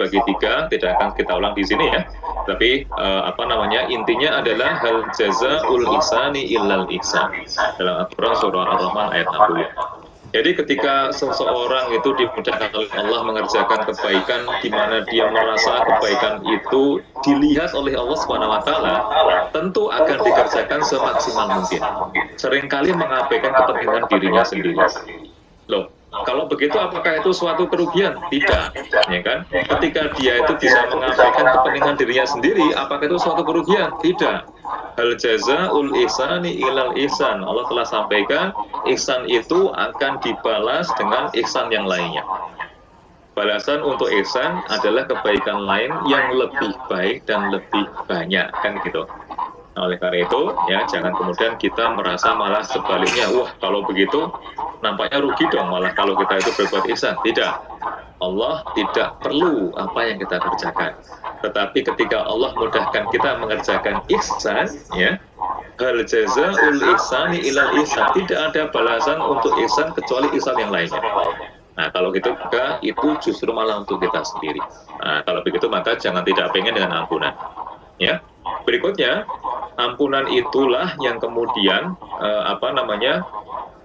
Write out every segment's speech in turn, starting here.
terbagi tiga, tidak akan kita ulang di sini ya. Tapi intinya adalah hal jazaul ihsani illal ihsan. Dalam Al-Qur'an surah Ar-Rahman ayat 60. Jadi ketika seseorang itu dimudahkan oleh Allah mengerjakan kebaikan di mana dia merasa kebaikan itu dilihat oleh Allah Subhanahu wa taala, tentu akan dikerjakan semaksimal mungkin. Seringkali mengabaikan kepentingan dirinya sendiri. Loh, kalau begitu apakah itu suatu kerugian? Tidak, ya kan? Ketika dia itu bisa mengabaikan kepentingan dirinya sendiri, apakah itu suatu kerugian? Tidak. Hal jazaul ihsani ilal ihsan. Allah telah sampaikan, ihsan itu akan dibalas dengan ihsan yang lainnya. Balasan untuk ihsan adalah kebaikan lain yang lebih baik dan lebih banyak, kan gitu. Nah, oleh karena itu, ya jangan kemudian kita merasa malah sebaliknya, wah kalau begitu nampaknya rugi dong malah kalau kita itu berbuat ihsan. Tidak, Allah tidak perlu apa yang kita kerjakan. Tetapi ketika Allah mudahkan kita mengerjakan ihsan, ya, hal jazaul ihsani ilal ihsan, tidak ada balasan untuk ihsan kecuali ihsan yang lainnya. Nah, kalau gitu maka itu justru malah untuk kita sendiri. Nah, kalau begitu maka jangan tidak pengen dengan ampunan. Ya. Berikutnya, ampunan itulah yang kemudian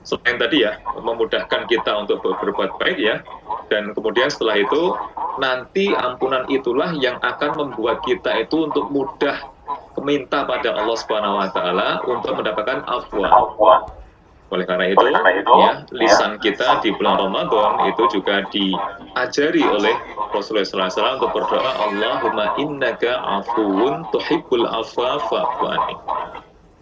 selain tadi ya memudahkan kita untuk berbuat baik ya, dan kemudian setelah itu nanti ampunan itulah yang akan membuat kita itu untuk mudah meminta pada Allah Subhanahu wa taala untuk mendapatkan afwa. Oleh karena itu, ya, lisan kita di bulan Ramadan itu juga diajari oleh Rasulullah SAW untuk berdoa, Allahumma innaka afuwun tuhibbul afwa fa'fu anni.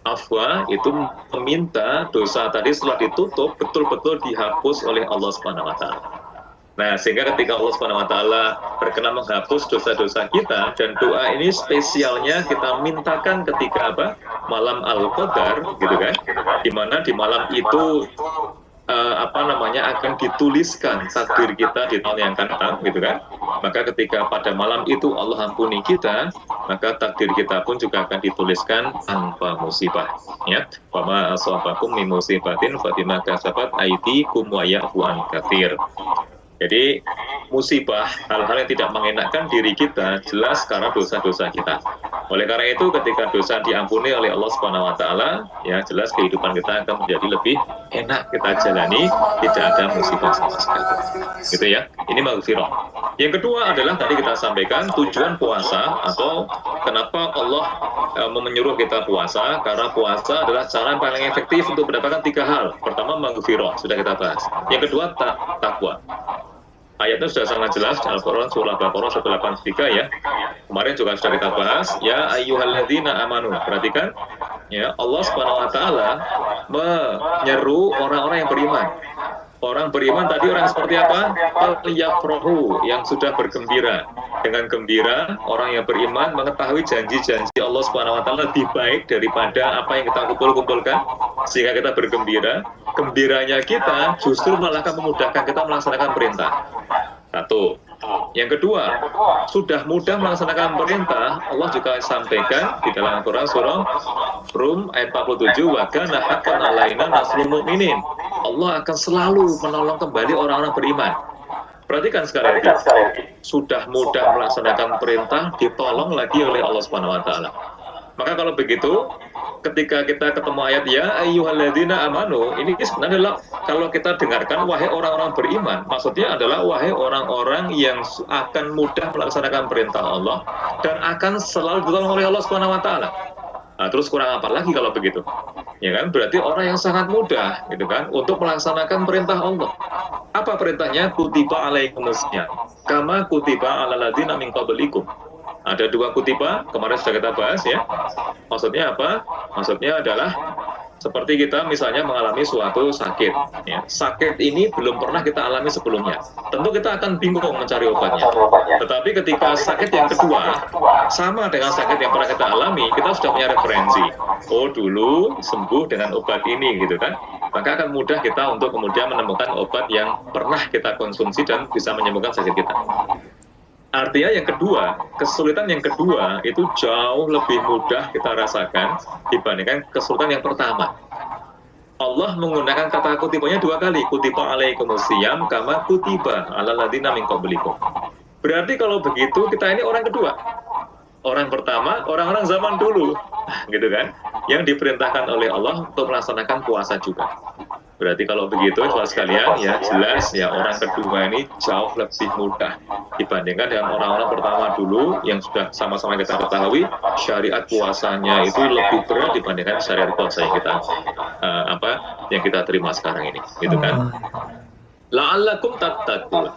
Afwa itu meminta dosa tadi setelah ditutup betul-betul dihapus oleh Allah Subhanahu wa taala. Nah, sehingga ketika Allah Subhanahu wa taala berkenan menghapus dosa-dosa kita, dan doa ini spesialnya kita mintakan ketika malam Al-Qadar gitu kan, di mana di malam itu akan dituliskan takdir kita di tahun yang akan datang gitu kan. Maka ketika pada malam itu Allah ampuni kita, maka takdir kita pun juga akan dituliskan tanpa musibah, ya. Wa ma asabakum min musibatin fa bima kasabat aydikum wa ya'fu an katsir. Jadi musibah, hal-hal yang tidak mengenakan diri kita jelas karena dosa-dosa kita. Oleh karena itu ketika dosa diampuni oleh Allah Subhanahu wa taala, ya jelas kehidupan kita akan menjadi lebih enak kita jalani, tidak ada musibah sama sekali. Gitu ya. Ini maghfirah. Yang kedua adalah tadi kita sampaikan tujuan puasa atau kenapa Allah menyuruh kita puasa, karena puasa adalah cara yang paling efektif untuk mendapatkan tiga hal. Pertama maghfirah, sudah kita bahas. Yang kedua takwa. Ayatnya sudah sangat jelas dalam Al-Quran surah Al-Baqarah 183 ya. Kemarin juga sudah kita bahas, ya ayyuhalladzina amanu. Perhatikan, ya Allah Subhanahu wa taala menyeru orang-orang yang beriman. Orang beriman tadi orang seperti apa? Al-yafrahu, yang sudah bergembira. Dengan gembira, orang yang beriman mengetahui janji-janji Allah Subhanahu wa taala lebih baik daripada apa yang kita kumpulkan, sehingga kita bergembira. Gembiranya kita justru malah akan memudahkan kita melaksanakan perintah. Satu. Yang kedua, sudah mudah melaksanakan perintah, Allah juga sampaikan di dalam Al-Quran surah Rum ayat 47, wa kana haqqan alaina nasrul mu'minin. Allah akan selalu menolong kembali orang-orang beriman. Perhatikan sekali lagi, sudah mudah melaksanakan perintah, ditolong lagi oleh Allah Subhanahu wa taala. Maka kalau begitu, ketika kita ketemu ayat ya ayyuhalladzina amanu, ini sebenarnya adalah kalau kita dengarkan wahai orang-orang beriman, maksudnya adalah wahai orang-orang yang akan mudah melaksanakan perintah Allah dan akan selalu ditolong oleh Allah Subhanahu wa taala. Nah, terus kurang apa lagi kalau begitu? Ya kan, berarti orang yang sangat mudah gitu kan untuk melaksanakan perintah Allah. Apa perintahnya? Kutiba alaikumusya kama kutiba alal ladzina min qablikum. Ada dua kutiba, kemarin sudah kita bahas ya. Maksudnya apa? Maksudnya adalah seperti kita misalnya mengalami suatu sakit ya. Sakit ini belum pernah kita alami sebelumnya. Tentu kita akan bingung mencari obatnya. Tetapi ketika sakit yang kedua sama dengan sakit yang pernah kita alami, kita sudah punya referensi. Oh, dulu sembuh dengan obat ini gitu kan. Maka akan mudah kita untuk kemudian menemukan obat yang pernah kita konsumsi dan bisa menyembuhkan sakit kita. Artinya yang kedua, kesulitan yang kedua itu jauh lebih mudah kita rasakan dibandingkan kesulitan yang pertama. Allah menggunakan kata kutibanya dua kali, kutiba alaikumusiyam kama kutiba alal ladzina min qablikum. Berarti kalau begitu kita ini orang kedua. Orang pertama, orang-orang zaman dulu, gitu kan, yang diperintahkan oleh Allah untuk melaksanakan puasa juga. Berarti kalau begitu, saudara sekalian, ya jelas ya orang kedua ini jauh lebih mudah dibandingkan dengan orang-orang pertama dulu yang sudah sama-sama kita ketahui syariat puasanya itu lebih berat dibandingkan syariat puasa yang kita terima sekarang ini, gitu kan? La'allakum tattaqun.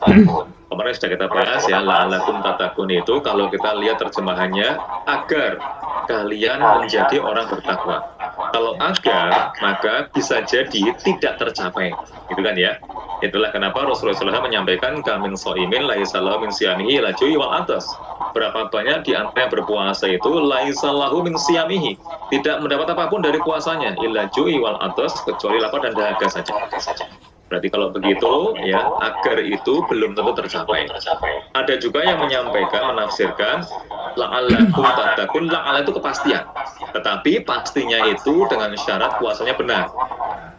Kemarin sudah kita bahas ya, la'allakum tattaqun itu kalau kita lihat terjemahannya agar kalian menjadi orang bertakwa. Kalau agar, maka bisa jadi tidak tercapai, gitu kan ya. Itulah kenapa Rasulullah SAW menyampaikan kamin so'imin laisallahu min siyamihi la ju'i wal atas. Berapa banyak di antara yang berpuasa itu laisallahu min siyamihi, tidak mendapat apapun dari puasanya illa ju'i wal atas, kecuali lapar dan dahaga saja. Berarti kalau begitu, ya agar itu belum tentu tercapai. Ada juga yang menyampaikan, menafsirkan la'allakum tattaqun, la'alla itu kepastian. Tetapi pastinya itu dengan syarat puasanya benar.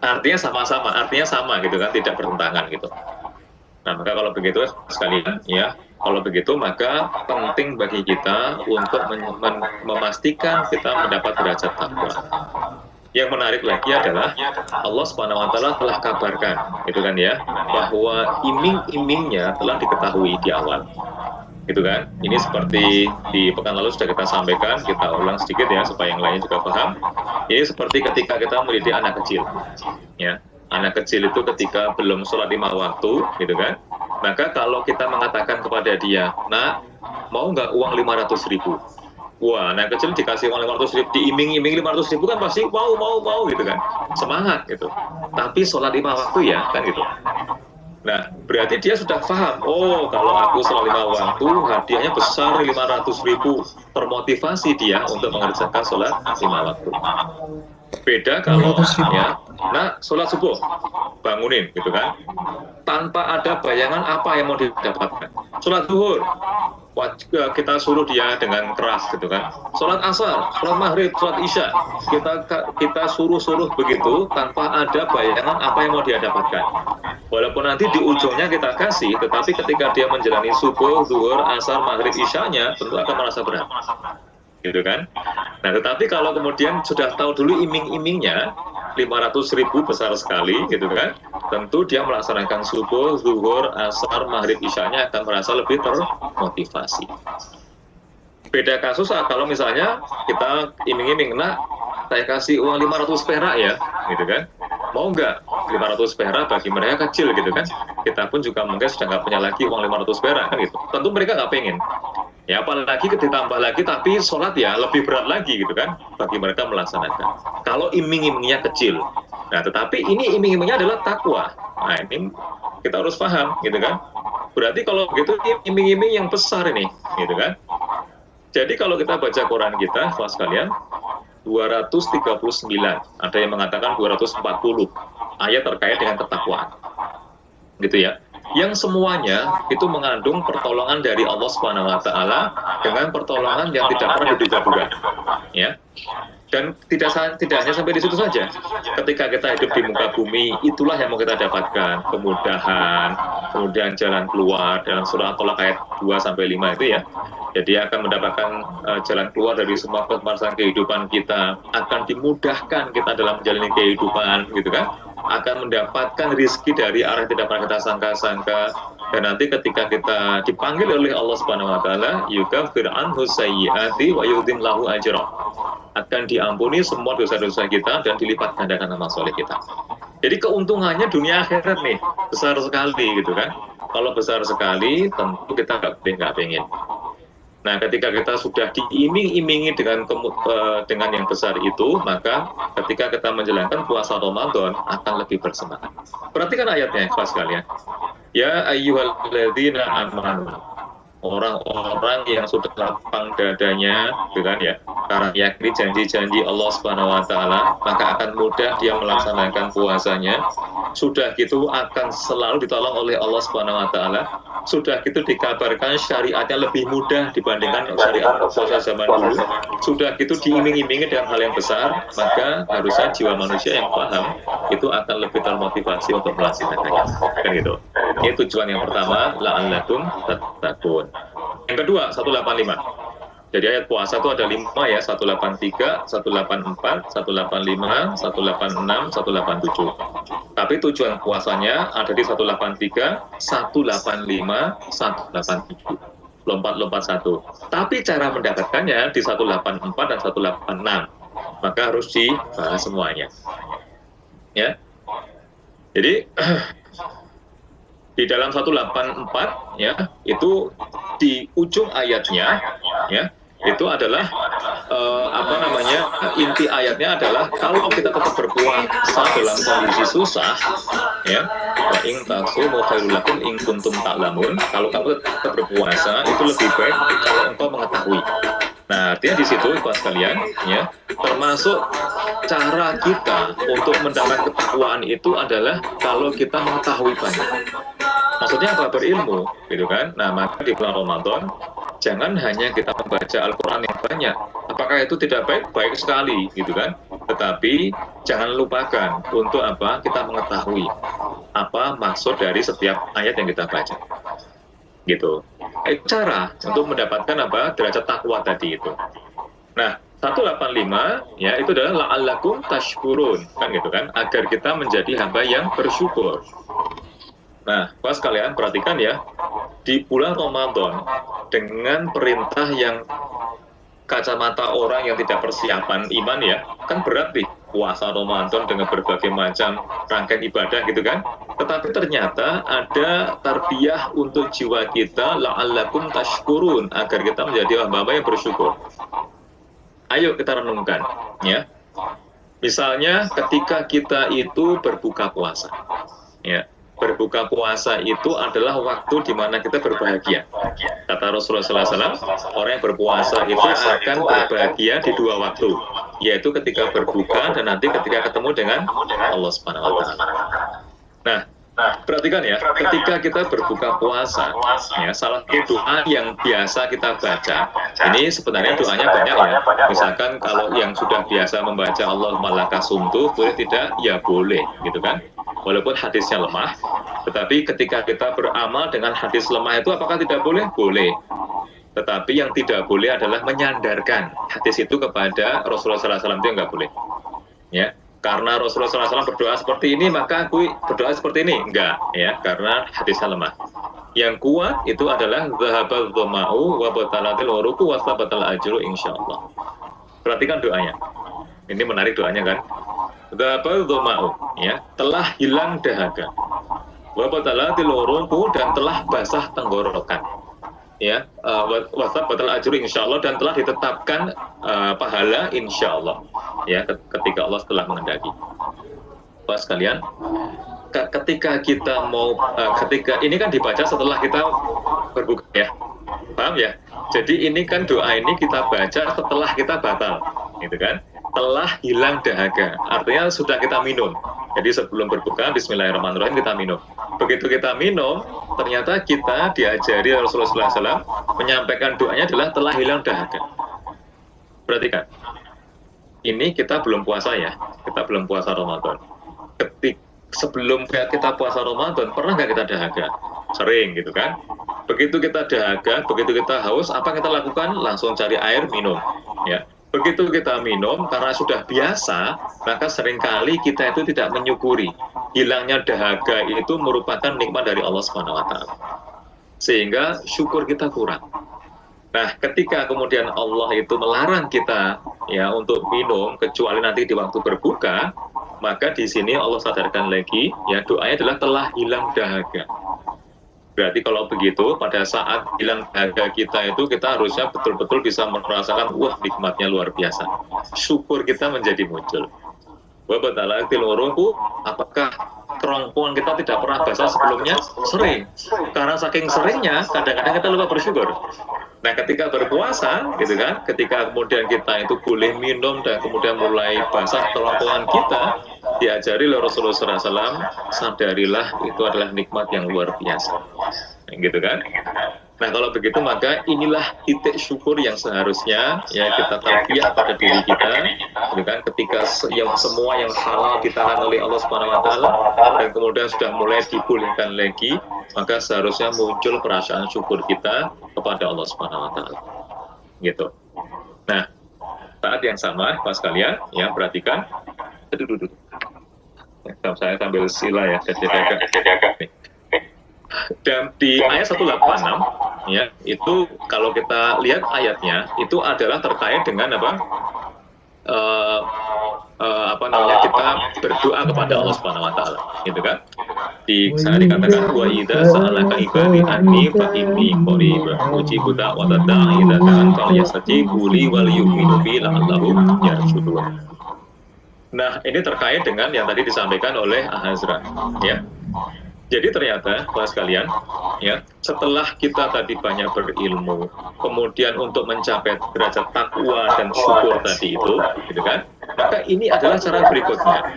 Artinya sama-sama, artinya sama gitu kan, tidak bertentangan gitu. Nah, maka kalau begitu sekalian ya, kalau begitu maka penting bagi kita untuk memastikan kita mendapat derajat takwa. Yang menarik lagi adalah Allah Subhanahu wa taala telah kabarkan, gitu kan ya, bahwa iming-imingnya telah diketahui di awal. Gitu kan? Ini seperti di pekan lalu sudah kita sampaikan, kita ulang sedikit ya supaya yang lain juga paham. Ini seperti ketika kita mendidik anak kecil. Ya. Anak kecil itu ketika belum sholat 5 waktu, gitu kan? Maka kalau kita mengatakan kepada dia, "Nak, mau nggak uang 500.000?" Wah, anak kecil dikasih uang 500.000, diiming-iming 500.000 kan pasti mau gitu kan, semangat gitu. Tapi sholat 5 waktu ya, kan gitu. Nah, berarti dia sudah paham, oh kalau aku sholat 5 waktu, hadiahnya besar 500.000, termotivasi dia untuk mengerjakan sholat 5 waktu. Beda kalau ya, nah sholat subuh, bangunin gitu kan, tanpa ada bayangan apa yang mau didapatkan. Sholat zuhur, kita suruh dia dengan keras gitu kan. Sholat asar, sholat maghrib, sholat isya, kita suruh begitu tanpa ada bayangan apa yang mau dia dapatkan. Walaupun nanti di ujungnya kita kasih, tetapi ketika dia menjalani subuh, zuhur, asar, maghrib, isyanya, tentu akan merasa berat. Gitu kan? Nah, tetapi kalau kemudian sudah tahu dulu iming-imingnya 500.000 besar sekali, gitu kan? Tentu dia melaksanakan subuh, zuhur, asar, maghrib, isyanya akan merasa lebih termotivasi. Beda kasus kalau misalnya kita iming-iming, nah saya kasih uang 500 perak ya, gitu kan? Mau nggak 500 perak bagi mereka kecil gitu kan? Kita pun juga mungkin sudah nggak punya lagi uang 500 perak kan gitu. Tentu mereka nggak pengen. Ya apalagi ditambah lagi tapi sholat ya lebih berat lagi gitu kan bagi mereka melaksanakan. Kalau iming-imingnya kecil. Nah tetapi ini iming-imingnya adalah takwa. Nah ini kita harus paham gitu kan. Berarti kalau begitu iming-iming yang besar ini gitu kan. Jadi kalau kita baca Quran kita, Bapak sekalian, 239, ada yang mengatakan 240 ayat terkait dengan ketakwaan. Gitu ya. Yang semuanya itu mengandung pertolongan dari Allah Subhanahu wa taala dengan pertolongan yang tidak pernah diduga-duga. Ya. Dan tidak hanya sampai di situ saja. Ketika kita hidup di muka bumi, itulah yang mau kita dapatkan, kemudahan, kemudian jalan keluar dalam surah At-Tolaq ayat 2 sampai 5 itu ya. Jadi akan mendapatkan jalan keluar dari semua permasalahan kehidupan kita, akan dimudahkan kita dalam menjalani kehidupan, gitu kan? Akan mendapatkan rizki dari arah yang tidak pernah kita sangka-sangka. Dan nanti ketika kita dipanggil oleh Allah Subhanahu wa taala, yukaffir anhu sayyiati wa yu'dhim lahu ajra. Akan diampuni semua dosa-dosa kita dan dilipat gandakan amal soleh kita. Jadi keuntungannya dunia akhirat nih besar sekali gitu kan. Kalau besar sekali tentu kita nggak pengen. Nah, ketika kita sudah diiming-imingi dengan yang besar itu, maka ketika kita menjalankan puasa Ramadan akan lebih bersemangat. Perhatikan ayatnya, Pak sekalian. Ya ayyuhalladzina amanu. Orang-orang yang sudah lapang dadanya, gitu kan ya, karena yakni janji-janji Allah Subhanahu wa taala, maka akan mudah dia melaksanakan puasanya. Sudah gitu akan selalu ditolong oleh Allah Subhanahu wa taala. sudah gitu dikabarkan syariatnya lebih mudah dibandingkan syariat puasa zaman dulu, sudah gitu diiming-imingi dengan hal yang besar, maka harusnya jiwa manusia yang paham itu akan lebih termotivasi untuk melaksanakannya, kan gitu. Ini tujuan yang pertama, la'allakum tattaqun. Yang kedua, 185. Jadi ayat puasa itu ada 5 ya, 183, 184, 185, 186, 187. Tapi tujuan puasanya ada di 183, 185, 187. Lompat-lompat satu. Tapi cara mendapatkannya di 184 dan 186. Maka harus dibahas semuanya. Ya. Jadi di dalam 184 ya, itu di ujung ayatnya ya, itu adalah inti ayatnya adalah kalau kita tetap berpuasa dalam kondisi susah ya, wa in tasumu khairul lakum in kuntum ta'lamun, kalau kamu tetap berpuasa itu lebih baik kalau engkau mengetahui. Nah, artinya di situ ikhwan sekalian ya, termasuk cara kita untuk mendapatkan ketakwaan itu adalah kalau kita mengetahui banyak. Maksudnya apa? Berilmu, gitu kan? Nah, maka di bulan Ramadan jangan hanya kita membaca Al-Quran yang banyak. Apakah itu tidak baik? Baik sekali, gitu kan? Tetapi jangan lupakan untuk apa? Kita mengetahui apa maksud dari setiap ayat yang kita baca. Gitu. Cara untuk mendapatkan apa? Derajat takwa tadi itu. Nah, 185 ya, itu adalah la'allakum tashkurun, kan gitu kan? Agar kita menjadi hamba yang bersyukur. Nah, Pak sekalian perhatikan ya, di bulan Ramadan dengan perintah yang kacamata orang yang tidak persiapan iman ya, kan berat nih puasa Ramadan dengan berbagai macam rangkaian ibadah gitu kan. Tetapi ternyata ada tarbiyah untuk jiwa kita, la'allakum tashkurun, agar kita menjadi hamba-hamba yang bersyukur. Ayo kita renungkan ya. Misalnya ketika kita itu berbuka puasa ya. Berbuka puasa itu adalah waktu di mana kita berbahagia. Kata Rasulullah SAW, orang yang berpuasa itu akan berbahagia di 2 waktu, yaitu ketika berbuka dan nanti ketika ketemu dengan Allah Subhanahu wa Ta'ala. Nah, perhatikan ya, ketika kita berbuka puasa, ya, salah satu doa yang biasa kita baca, ini sebenarnya doanya banyak ya. Misalkan kalau yang sudah biasa membaca Allahumma laka sumtu, boleh tidak? Ya boleh, gitu kan. Walaupun hadisnya lemah, tetapi ketika kita beramal dengan hadis lemah itu apakah tidak boleh? Boleh. Tetapi yang tidak boleh adalah menyandarkan hadis itu kepada Rasulullah SAW, itu nggak boleh. Ya. Karena Rasulullah SAW berdoa seperti ini, maka aku berdoa seperti ini. Enggak, ya, karena hadisnya lemah. Yang kuat itu adalah zahabal dhama'u wa batalatil uruku wa sabatal ajru insyaallah. Perhatikan doanya. Ini menarik doanya kan. Zahabal dhama'u, ya, telah hilang dahaga. Wa batalatil uruku, dan telah basah tenggorokan. Ya, wa sabatal ajru insyaallah, dan telah ditetapkan pahala insyaallah. Ya, ketika Allah telah mengendaki. Bapak sekalian, ketika kita mau ketika ini kan dibaca setelah kita berbuka ya, paham ya? Jadi ini kan doa ini kita baca setelah kita batal, gitu kan? Telah hilang dahaga, artinya sudah kita minum. Jadi sebelum berbuka, Bismillahirrahmanirrahim, kita minum. Begitu kita minum, ternyata kita diajari Rasulullah SAW menyampaikan doanya adalah telah hilang dahaga. Perhatikan. Ini kita belum puasa ya, kita belum puasa Ramadan. Sebelum kita puasa Ramadan, pernah nggak kita dahaga? Sering gitu kan. Begitu kita dahaga, begitu kita haus, apa yang kita lakukan? Langsung cari air, minum. Ya. Begitu kita minum, karena sudah biasa, maka seringkali kita itu tidak menyukuri. Hilangnya dahaga itu merupakan nikmat dari Allah SWT. Sehingga syukur kita kurang. Nah, ketika kemudian Allah itu melarang kita ya untuk minum kecuali nanti di waktu berbuka, maka di sini Allah sadarkan lagi ya, doanya adalah telah hilang dahaga. Berarti kalau begitu pada saat hilang dahaga kita itu kita harusnya betul-betul bisa merasakan wah nikmatnya luar biasa. Syukur kita menjadi muncul. Wa batalatil uruku, apakah kerongkongan kita tidak pernah basah sebelumnya? Sering. Karena saking seringnya kadang-kadang kita lupa bersyukur. Nah, ketika berpuasa, gitu kan, ketika kemudian kita itu boleh minum dan kemudian mulai basah kerongkongan kita, diajari oleh Rasulullah SAW, sadarilah itu adalah nikmat yang luar biasa. gitu kan. Nah kalau begitu maka inilah titik syukur yang seharusnya ya kita tarbiyah pada diri kita, gitu kan? Ketika yang semua yang halal ditahan oleh Allah Subhanahu Wa Taala dan kemudian sudah mulai dibolehkan lagi, maka seharusnya muncul perasaan syukur kita kepada Allah Subhanahu Wa Taala, gitu. Nah saat yang sama, pas kalian ya perhatikan, duduk. Saya sambil sila ya, jaga. Dan di ayat 186 ya itu kalau kita lihat ayatnya itu adalah terkait dengan kita berdoa kepada Allah Subhanahu Wa Taala, gitu kan? Di sana dikatakan wa idza sa'alaka ibadi anni fa inni qarib ujibu da'watad da'i idza da'an falyastajibu li wal yu'minu bi la'allahum yarshudun. Nah, ini terkait dengan yang tadi disampaikan oleh Ahazra ya. Jadi ternyata, Bapak sekalian, ya, setelah kita tadi banyak berilmu, kemudian untuk mencapai derajat takwa dan syukur tadi itu, gitu kan? Maka ini adalah cara berikutnya.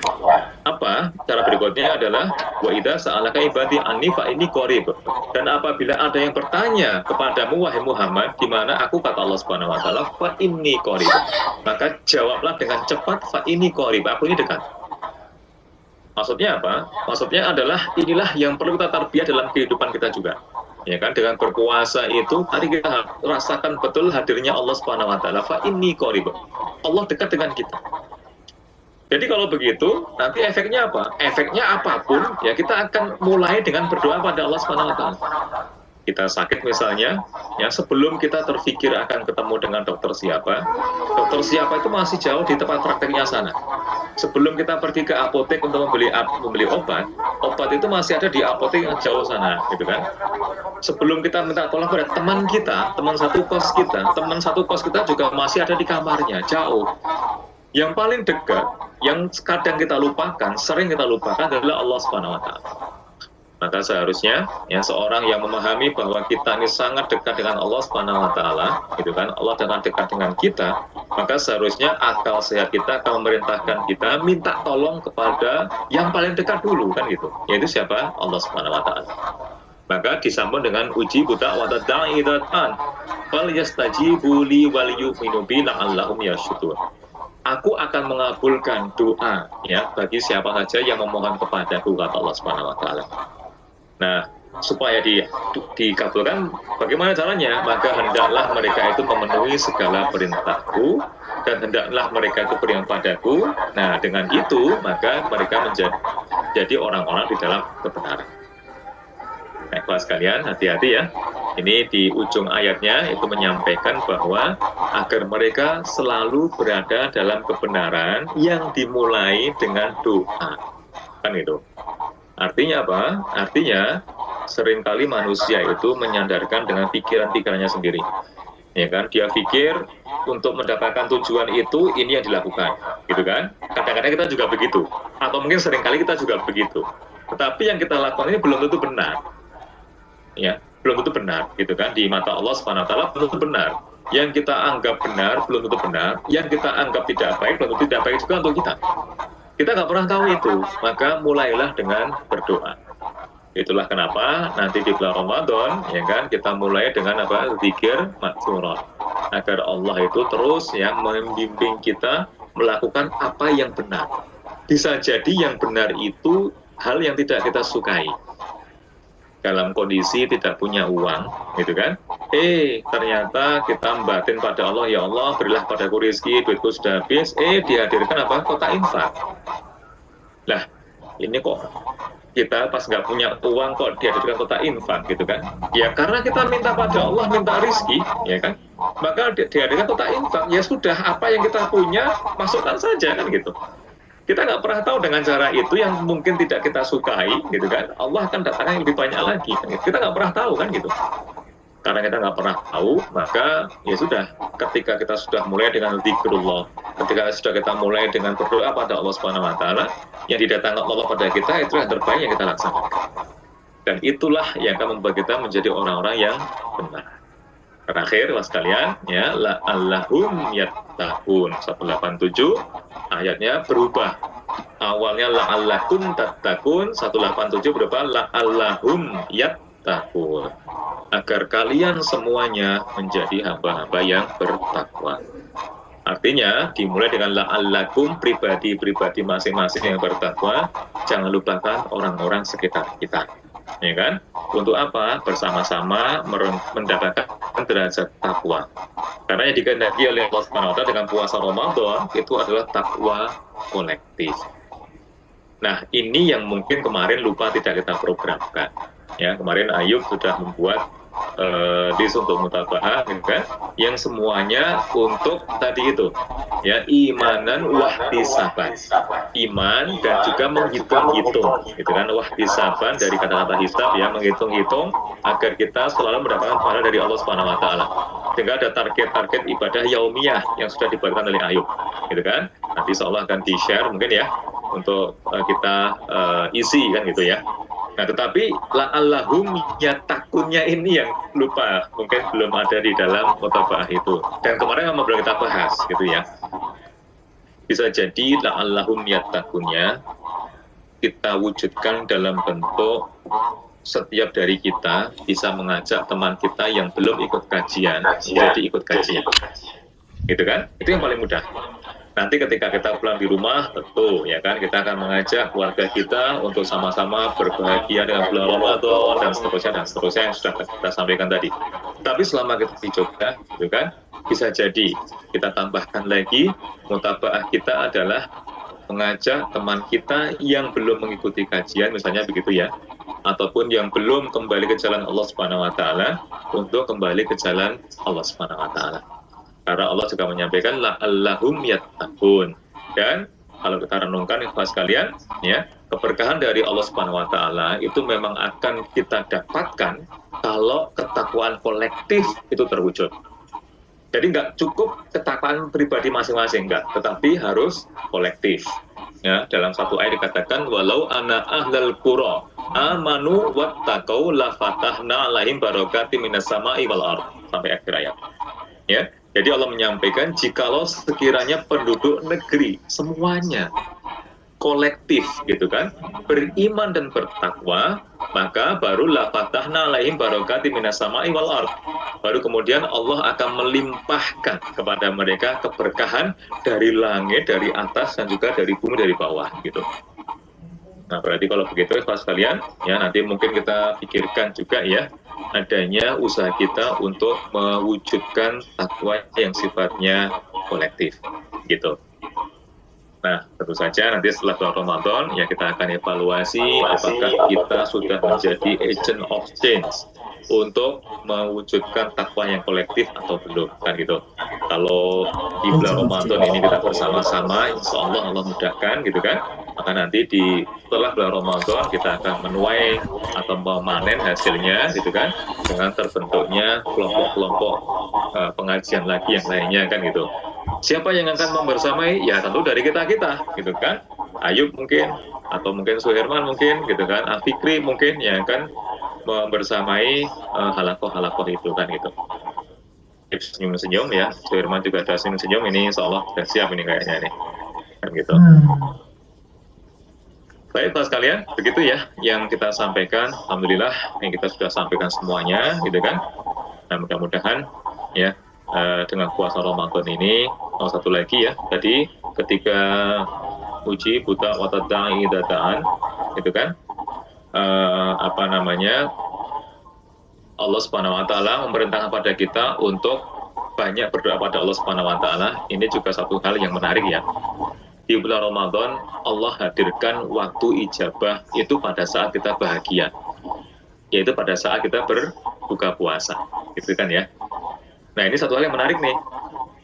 Apa? Cara berikutnya adalah wa idza sa'alaka ibadi anni fa inni qarib. Dan apabila ada yang bertanya kepadamu wahai Muhammad, di mana aku kata Allah Subhanahu wa taala fa inni qarib. Maka jawablah dengan cepat fa inni qarib. Aku ini dekat. Maksudnya apa? Maksudnya adalah inilah yang perlu kita tarbiyah dalam kehidupan kita juga. Ya kan, dengan berpuasa itu tadi kita rasakan betul hadirnya Allah Subhanahu wa taala. Fa inni qarib. Allah dekat dengan kita. Jadi kalau begitu, nanti efeknya apa? Efeknya apapun, ya kita akan mulai dengan berdoa pada Allah Subhanahu wa taala. Kita sakit misalnya, ya sebelum kita terfikir akan ketemu dengan dokter siapa itu masih jauh di tempat prakteknya sana. Sebelum kita pergi ke apotek untuk membeli obat itu masih ada di apotek yang jauh sana, gitu kan. Sebelum kita minta tolong pada teman kita, teman satu kos kita juga masih ada di kamarnya, jauh. Yang paling dekat, yang kadang kita lupakan, sering kita lupakan adalah Allah Subhanahu wa taala. Maka seharusnya ya seorang yang memahami bahwa kita ini sangat dekat dengan Allah Subhanahu wa taala, gitu kan. Allah sangat dekat dengan kita, maka seharusnya akal sehat kita akan memerintahkan kita minta tolong kepada yang paling dekat dulu, kan gitu. Yaitu siapa? Allah Subhanahu wa taala. Maka disambung dengan uji buta wa tad'idatan fal yastajibu li wal yu'minu bi la'allahum yarshudun. Aku akan mengabulkan doa ya bagi siapa saja yang memohon kepadaku, kata Allah Subhanahu wa taala. Nah, supaya dikabulkan, bagaimana caranya? Maka hendaklah mereka itu memenuhi segala perintahku, dan hendaklah mereka itu beriman padaku. Nah, dengan itu, maka mereka menjadi orang-orang di dalam kebenaran. Nah, kelas kalian, hati-hati ya. Ini di ujung ayatnya itu menyampaikan bahwa agar mereka selalu berada dalam kebenaran yang dimulai dengan doa. Kan itu. Artinya apa? Artinya seringkali manusia itu menyandarkan dengan pikiran-pikirannya sendiri. Ya kan? Dia pikir untuk mendapatkan tujuan itu ini yang dilakukan, gitu kan? Kadang-kadang kita juga begitu. Atau mungkin seringkali kita juga begitu. Tetapi yang kita lakukan ini belum tentu benar. Ya, belum tentu benar, gitu kan? Di mata Allah Subhanahu wa taala belum tentu benar. Yang kita anggap benar belum tentu benar. Yang kita anggap tidak baik belum tentu tidak baik juga untuk kita. Kita nggak pernah tahu itu, maka mulailah dengan berdoa. Itulah kenapa nanti di bulan Ramadan, ya kan, kita mulai dengan apa? Zikir maksurat. Agar Allah itu terus yang membimbing kita melakukan apa yang benar. Bisa jadi yang benar itu hal yang tidak kita sukai. Dalam kondisi tidak punya uang, gitu kan? Ternyata kita batin pada Allah, ya Allah berilah padaku rezeki, duitku sudah habis. Dihadirkan apa? Kotak infak. Lah, ini kok kita pas nggak punya uang kok dihadirkan kotak infak, gitu kan? Ya karena kita minta pada Allah, minta rezeki, ya kan? Maka dihadirkan kotak infak. Ya sudah, apa yang kita punya masukkan saja, kan gitu. Kita nggak pernah tahu dengan cara itu yang mungkin tidak kita sukai, gitu kan? Allah akan datangkan yang lebih banyak lagi. Kan? Kita nggak pernah tahu, kan gitu. Karena kita nggak pernah tahu, maka ya sudah. Ketika kita sudah mulai dengan zikrullah, ketika sudah kita mulai dengan berdoa pada Allah Subhanahu wa taala, yang didatangkan Allah pada kita itu yang terbaik yang kita laksanakan. Dan itulah yang akan membuat kita menjadi orang-orang yang benar. Terakhir, was kalian, ya, la'allahum yattaqun 187 ayatnya berubah. Awalnya la'allakum tattaqun 187 berubah la'allahum yattaqun. agar kalian semuanya menjadi hamba-hamba yang bertakwa. Artinya dimulai dengan la'allakum, pribadi-pribadi masing-masing yang bertakwa, jangan lupakan orang-orang sekitar kita, ya kan? Untuk apa? Bersama-sama mendapatkan derajat takwa. Karena yang dikehendaki oleh Allah Subhanahu wa Ta'ala dengan puasa Ramadan itu adalah takwa kolektif. Nah, ini yang mungkin kemarin lupa tidak kita programkan. Ya, kemarin Ayub sudah membuat list untuk mutaba'ah, gitu kan? Yang semuanya untuk tadi itu, ya, imanan wahtisaban, iman dan juga menghitung-hitung, gitu kan? Wahtisaban dari kata-kata hisab, ya, menghitung-hitung agar kita selalu mendapatkan pahala dari Allah Subhanahu Wa Taala. Sehingga ada target-target ibadah yaumiyah yang sudah dibuatkan oleh Ayub, gitu kan? Nanti seolah akan di-share mungkin ya untuk kita isi kan gitu ya. Nah, tetapi la'allahum takunnya ini yang lupa, mungkin belum ada di dalam mutaba'ah itu. Dan kemarin sama belum kita bahas gitu ya. Bisa jadi la'allahum takunnya kita wujudkan dalam bentuk setiap dari kita bisa mengajak teman kita yang belum ikut kajian jadi ikut kajian. Gitu kan? Itu yang paling mudah. Nanti ketika kita pulang di rumah, tentu ya kan kita akan mengajak keluarga kita untuk sama-sama berbahagia dengan bulan Ramadan dan seterusnya yang sudah kita sampaikan tadi. Tapi selama kita di Jogja, gitu kan, bisa jadi kita tambahkan lagi mutaba'ah kita adalah mengajak teman kita yang belum mengikuti kajian, misalnya begitu ya, ataupun yang belum kembali ke jalan Allah Subhanahu Wa Taala untuk kembali ke jalan Allah Subhanahu Wa Taala. Karena Allah juga menyampaikan la'allahum yattaqun. Dan kalau kita renungkan ikhwan sekalian, ya, keberkahan dari Allah Subhanahu wa taala itu memang akan kita dapatkan kalau ketakwaan kolektif itu terwujud. Jadi nggak cukup ketakwaan pribadi masing-masing, enggak, tetapi harus kolektif. Ya, dalam satu ayat dikatakan walau ana ahlal qura amanu wattaqau la fatahna 'alaihim barakatim minas sama'i wal ardh, sampai akhir ayat. Ya. Jadi Allah menyampaikan jikalau sekiranya penduduk negeri semuanya kolektif gitu kan beriman dan bertakwa, maka baru la fatahna 'alaihim barakatim minas sama'i wal ardh. Baru kemudian Allah akan melimpahkan kepada mereka keberkahan dari langit, dari atas dan juga dari bumi, dari bawah gitu. Nah, berarti kalau begitu Pak sekalian, ya nanti mungkin kita pikirkan juga ya adanya usaha kita untuk mewujudkan takwa yang sifatnya kolektif, gitu. Nah, tentu saja nanti setelah bulan Ramadan ya kita akan evaluasi apakah kita sudah menjadi agent of change untuk mewujudkan takwa yang kolektif atau belum, kan gitu. Kalau di bulan Ramadan ini kita bersama-sama, insya Allah Allah mudahkan gitu kan, maka nanti setelah bulan Ramadan kita akan menuai atau memanen hasilnya gitu kan, dengan terbentuknya kelompok-kelompok pengajian lagi yang lainnya kan gitu. Siapa yang akan membersamai? Ya tentu dari kita-kita gitu kan. Ayub mungkin, atau mungkin Suherman mungkin gitu kan, Afikri mungkin ya kan membersamai halakoh-halakoh itu kan gitu. Senyum-senyum ya, Suherman juga ada senyum-senyum, ini insya Allah sudah siap ini kayaknya nih kan gitu. Baik Pak sekalian, begitu ya yang kita sampaikan. Alhamdulillah yang kita sudah sampaikan semuanya gitu kan. Nah mudah-mudahan ya dengan puasa Ramadan ini, satu lagi ya, tadi ketika uji buta watada'i dadaan gitu kan, Allah Subhanahu wa taala memerintahkan pada kita untuk banyak berdoa pada Allah Subhanahu wa taala. Ini juga satu hal yang menarik ya. Di bulan Ramadan Allah hadirkan waktu ijabah itu pada saat kita bahagia, yaitu pada saat kita berbuka puasa, gitu kan ya. Nah ini satu hal yang menarik nih.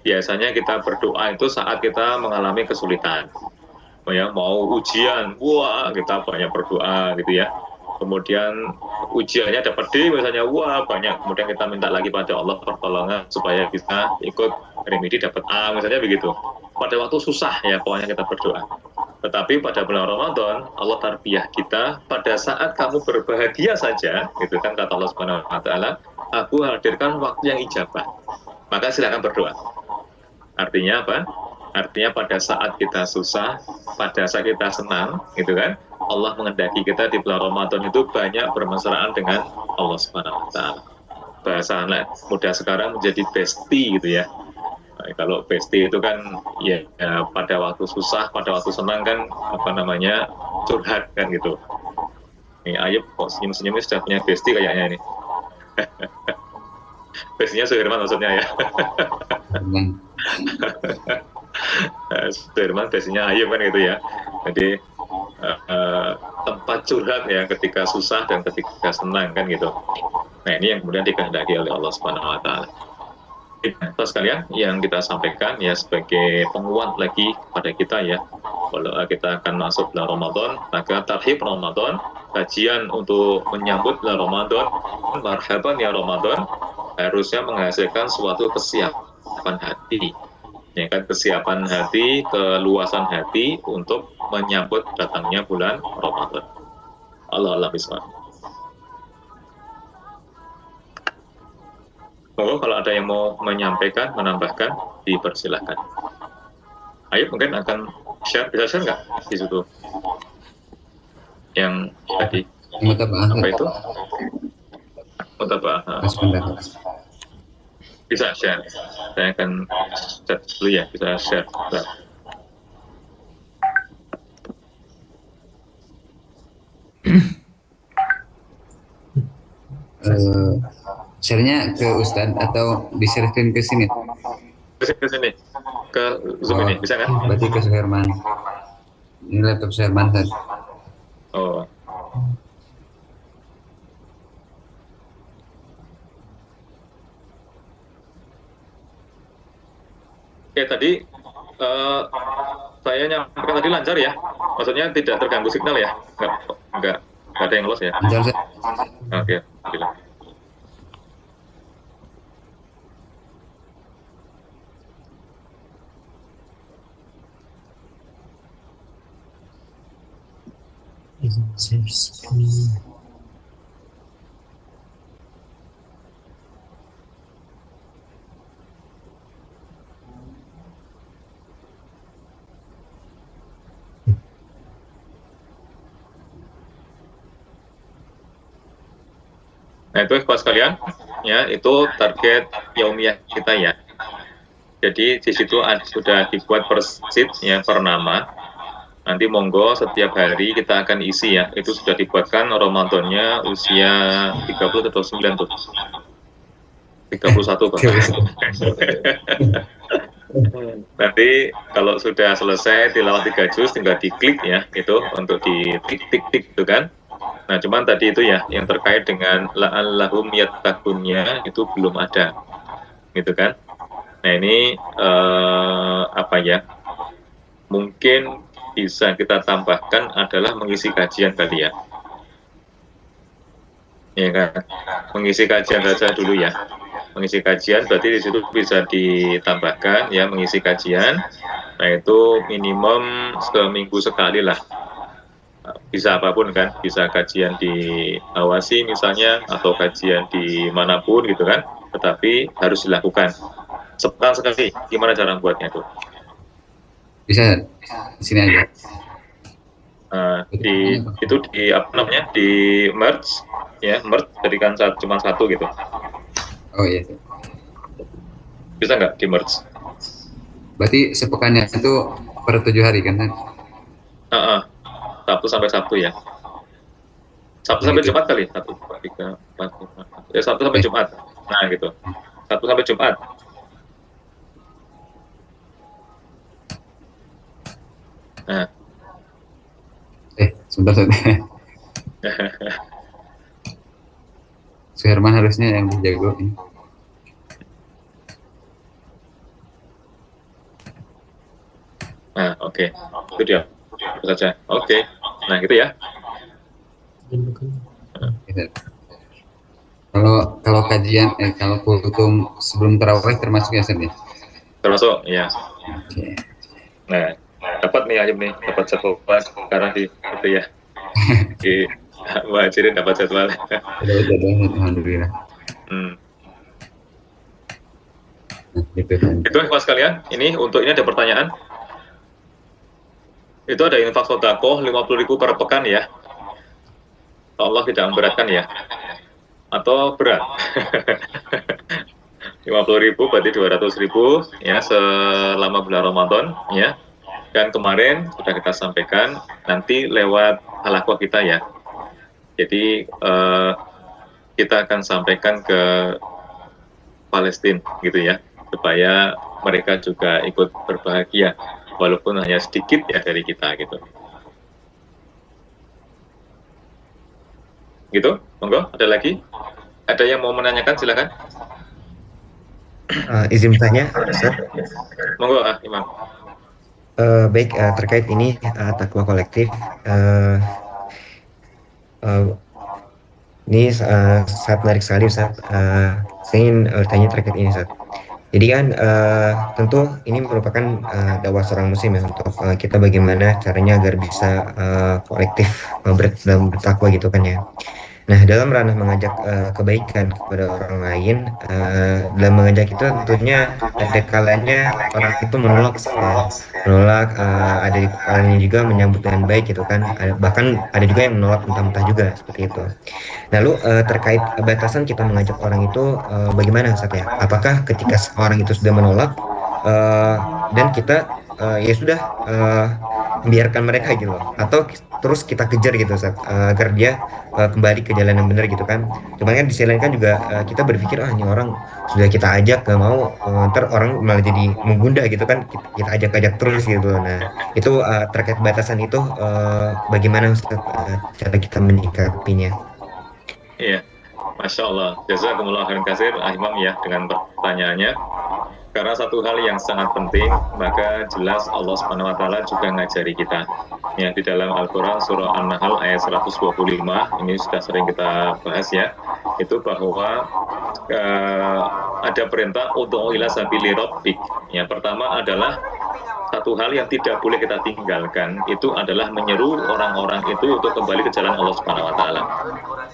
Biasanya kita berdoa itu saat kita mengalami kesulitan, ya, mau ujian, wah kita banyak berdoa gitu ya. Kemudian ujiannya dapat D misalnya, wah banyak. Kemudian kita minta lagi pada Allah pertolongan supaya kita ikut remedi dapat A misalnya begitu. Pada waktu susah ya pokoknya kita berdoa. Tetapi pada bulan Ramadan Allah tarbiyah kita pada saat kamu berbahagia saja, gitu kan kata Allah Subhanahu wa taala, aku hadirkan waktu yang ijabah. Maka silakan berdoa. Artinya apa? Artinya pada saat kita susah, pada saat kita senang, gitu kan? Allah mengendaki kita di bulan Ramadan itu banyak bermesraan dengan Allah Subhanahu wa taala. bahasa anak muda sekarang menjadi bestie gitu ya. Nah, kalau bestie itu kan ya, pada waktu susah, pada waktu senang kan apa namanya curhat kan gitu. Ini Ayub kok senyum-senyum ini sudah punya bestie kayaknya ini. Bestinya Suherman maksudnya ya. Suherman bestinya Ayub kan gitu ya. Jadi tempat curhat ya ketika susah dan ketika senang kan gitu. Nah ini yang kemudian dikehendaki oleh Allah Subhanahu Wa Taala. Kita sekalian yang kita sampaikan ya sebagai penguat lagi kepada kita ya, kalau kita akan masuk bulan Ramadan, maka tarhib Ramadan, kajian untuk menyambut bulan Ramadan, marhaban ya Ramadan, harusnya menghasilkan suatu kesiapan hati, ya kan, kesiapan hati, keluasan hati untuk menyambut datangnya bulan Ramadan. Allah bismillah. Kalau ada yang mau menyampaikan, menambahkan, dipersilahkan. Ayo mungkin akan share, bisa share nggak di situ? Yang tadi apa itu? Mutabah. Bisa share. Saya akan chat dulu ya, bisa share. Share-nya ke Ustadz atau di-share-kan ke sini? Ke sini, ke Zoom ini, bisa kan? Berarti ke Suherman. Ini laptop Suherman kan? Oh. Oke, tadi saya nyampaikan tadi lancar ya? Maksudnya tidak terganggu signal ya? Enggak ada yang loss ya? Lancar, Oke, alhamdulillah. Nah itu Bapak sekalian, ya itu target yaumiyah kita ya. Jadi di situ sudah dibuat per sheet ya, per nama. Nanti monggo setiap hari kita akan isi ya. Itu sudah dibuatkan Ramadannya usia 30 atau 9 tuh. 31 Pak. Nanti kalau sudah selesai tilawah 3 juz tinggal diklik ya, itu untuk di tik-tik-tik itu kan. Nah, cuman tadi itu ya, yang terkait dengan la'allahum yattaqunnya itu belum ada, gitu kan. Nah, ini apa ya, mungkin bisa kita tambahkan adalah mengisi kajian tadi ya. Ya kan, mengisi kajian saja dulu ya. Mengisi kajian berarti di situ bisa ditambahkan ya, mengisi kajian. Nah, itu minimum seminggu sekali lah. Bisa apapun kan, bisa kajian di Awasi misalnya, atau kajian di manapun gitu kan, tetapi harus dilakukan sepekan sekali. Gimana cara buatnya tuh? Bisa di sini aja. Itu di apa namanya, di merge ya, merge jadikan cuma satu gitu. Oh iya. Bisa nggak di merge? Berarti sepekannya itu per 7 hari kan? Sabtu sampai Sabtu ya. Sabtu sampai Jumat kali, 1, 2, 3, 4, 5, 6. Ya Sabtu sampai Jumat. Nah gitu. Sabtu sampai Jumat. Nah. Sebentar. Suherman harusnya yang jago ini. Nah, oke. Itu dia. Itu saja. Oke. Nah, gitu ya. Kalau kajian kalau kultum sebelum tarawih termasuk ya Sen ya? Termasuk ya. Oke. Nah, dapat nih Ayub nih, dapat jadwal sekarang di itu ya. Di Muhajirin dapat jadwal. Alhamdulillah. Itu Mas kalian, ini untuk ini ada pertanyaan. Itu ada infak sedekah 50.000 per pekan ya. Allah tidak memberatkan ya. atau berat. 50.000 berarti 200.000 ya selama bulan Ramadan ya. Dan kemarin sudah kita sampaikan nanti lewat halaqah kita ya. Jadi kita akan sampaikan ke Palestina gitu ya, supaya mereka juga ikut berbahagia walaupun hanya sedikit ya dari kita gitu. Gitu, monggo, ada lagi? Ada yang mau menanyakan, silakan. Izin bertanya, Ustaz. Monggo, Imam. Baik, terkait ini takwa kolektif. Ini sangat menarik sekali, Ustaz. Saya ingin bertanya terkait ini, Ustaz. Jadi kan tentu ini merupakan dakwah seorang muslim ya, untuk kita bagaimana caranya agar bisa kolektif bertakwa gitu kan ya. Nah, dalam ranah mengajak kebaikan kepada orang lain, dalam mengajak itu tentunya ada kalanya orang itu menolak, ada di kalanya juga menyambut dengan baik gitu kan. Bahkan ada juga yang menolak mentah-mentah juga seperti itu. Lalu terkait batasan kita mengajak orang itu bagaimana, Ustaz ya? Apakah ketika orang itu sudah menolak dan kita ya sudah membiarkan mereka gitu loh, atau terus kita kejar gitu, Ustaz, agar dia kembali ke jalan yang benar gitu kan. Cuman kan di sisi lain kan juga kita berpikir ini orang sudah kita ajak gak mau, ntar orang malah jadi menggundah gitu kan, kita ajak-ajak terus gitu. Nah itu terkait batasan itu bagaimana, Ustaz, cara kita menyikapinya? Iya, Masya Allah. Jazakumullah khairan katsir, Imam ya, dengan pertanyaannya. Karena satu hal yang sangat penting, maka jelas Allah Subhanahu wa taala juga ngajari kita. Ya, di dalam Al-Qur'an surah An-Nahl ayat 125, ini sudah sering kita bahas ya, itu bahwa ada perintah untuk ila sabili rabbik. Yang pertama adalah satu hal yang tidak boleh kita tinggalkan, itu adalah menyeru orang-orang itu untuk kembali ke jalan Allah Subhanahu wa taala.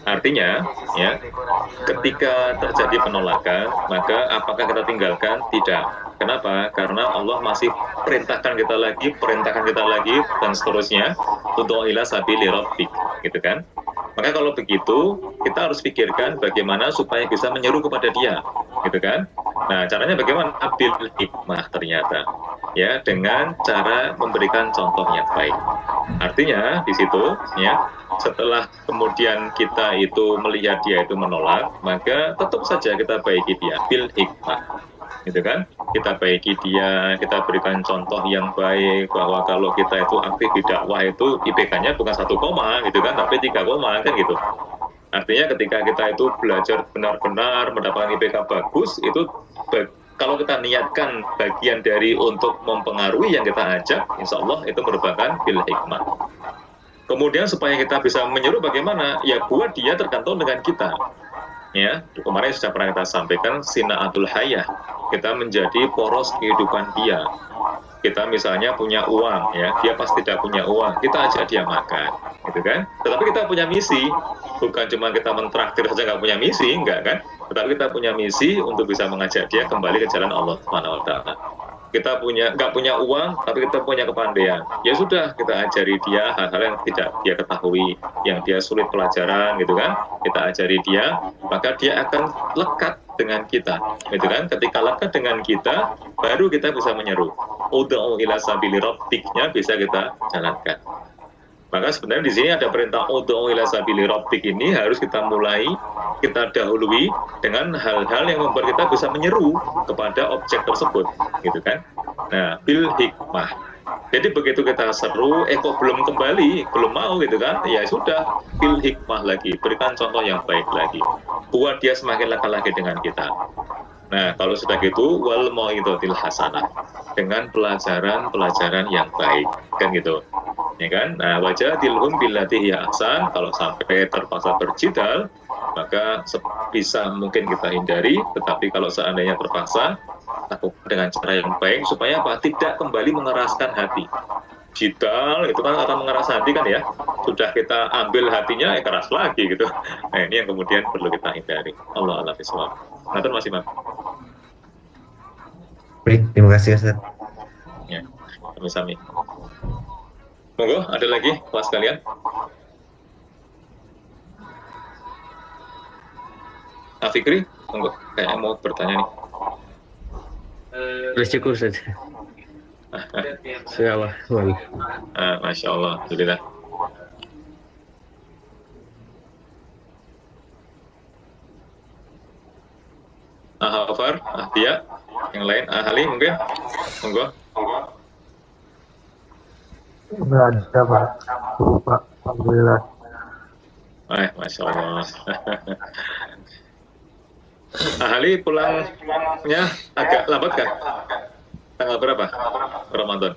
Artinya, ya, ketika terjadi penolakan, maka apakah kita tinggalkan? Tidak. Kenapa? Karena Allah masih perintahkan kita lagi, dan seterusnya, untuk ila sabili rabbik, gitu kan? Maka kalau begitu, kita harus pikirkan bagaimana supaya bisa menyeru kepada Dia, gitu kan? Nah, caranya bagaimana? Bil hikmah ternyata, ya, dengan cara memberikan contoh yang baik. Artinya di situ, ya, setelah kemudian kita itu melihat dia itu menolak, maka tetap saja kita baiki dia bil hikmah, gitu kan? Kita baiki dia, kita berikan contoh yang baik, bahwa kalau kita itu aktif di dakwah itu IPK-nya bukan 1 koma gitu kan, tapi 3 koma kan gitu. Artinya ketika kita itu belajar benar-benar mendapatkan IPK bagus, itu kalau kita niatkan bagian dari untuk mempengaruhi yang kita ajak, insya Allah itu merupakan bil hikmah. Kemudian supaya kita bisa menyeru bagaimana? Ya buat dia tergantung dengan kita. Ya, kemarin sudah pernah kita sampaikan sinaatul hayah. Kita menjadi poros kehidupan dia. Kita misalnya punya uang, ya, dia pasti tidak punya uang. Kita ajak dia makan, gitu kan? Tetapi kita punya misi, bukan cuma kita mentraktir saja nggak punya misi, enggak kan? Tetapi kita punya misi untuk bisa mengajak dia kembali ke jalan Allah Subhanahu wa taala. Kita nggak punya uang, tapi kita punya kepandaian. Ya sudah, kita ajari dia hal-hal yang tidak dia ketahui, yang dia sulit pelajaran, gitu kan? Kita ajari dia, maka dia akan lekat dengan kita, gitu kan? Ketika lekat dengan kita, baru kita bisa menyeru. Ud'u ila sabili rabbiknya bisa kita jalankan. Maka sebenarnya di sini ada perintah ud'u ila sabili rabbik, ini harus kita mulai, kita dahului dengan hal-hal yang membuat kita bisa menyeru kepada objek tersebut, gitu kan? Nah, bil hikmah. Jadi begitu kita seru, kok belum kembali, belum mau gitu kan? Ya sudah, bil hikmah lagi, berikan contoh yang baik lagi, buat dia semakin lekat lagi dengan kita. Nah, kalau sudah gitu, wal mau'izatil hasanah, dengan pelajaran-pelajaran yang baik, kan gitu. Ya kan? Nah, wajadilhum billati hiya ahsan, kalau sampai terpaksa berjidal, maka sebisa mungkin kita hindari, tetapi kalau seandainya terpaksa, lakukan dengan cara yang baik, supaya apa? Tidak kembali mengeraskan hati. Jidal itu kan akan mengeras hati kan ya, sudah kita ambil hatinya, keras lagi gitu. Nah, ini yang kemudian perlu kita hindari. Allah a'lam bishawab. Ngatur Mas Imam. Baik, terima kasih, Ustaz. Ya, sami-sami. Monggo, ada lagi Pak sekalian? Fikri, monggo, kayak mau bertanya nih. Sudah cukup saja. Sudah, Masya Allah, alhamdulillah. Hafar, Dia, yang lain, Ali mungkin, monggo. Nggak ada, Pak. Pak, alhamdulillah. Masya Allah. Ali pulangnya agak lambat kan? Tanggal berapa? Ramadan,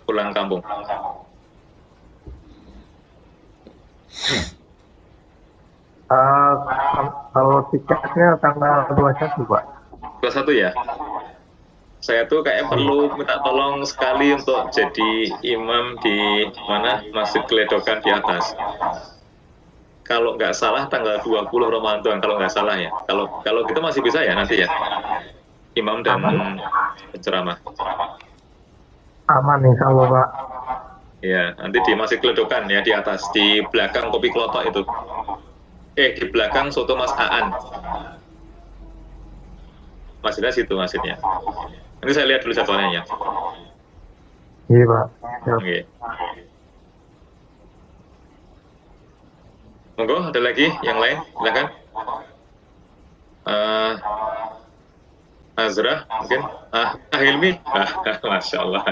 pulang kampung. Kalau tiketnya tanggal 21, Pak. 21 ya? Saya tuh kayak perlu minta tolong sekali untuk jadi imam di mana Masjid Geledokan di atas. Kalau nggak salah tanggal 20 Ramadan, kalau nggak salah ya. Kalau gitu masih bisa ya nanti ya? Imam dan penceramah. Aman insya Allah, Pak. Ya, nanti di Masjid Geledokan ya, di atas, di belakang Kopi Klotok itu. Di belakang Soto Mas Aan. Masjidnya situ, masjidnya. Nanti saya lihat dulu jadwalnya ya. Iya, Pak. Oke. Monggo, ada lagi yang lain? Silakan. Azra mungkin. Hilmi. Masya Allah.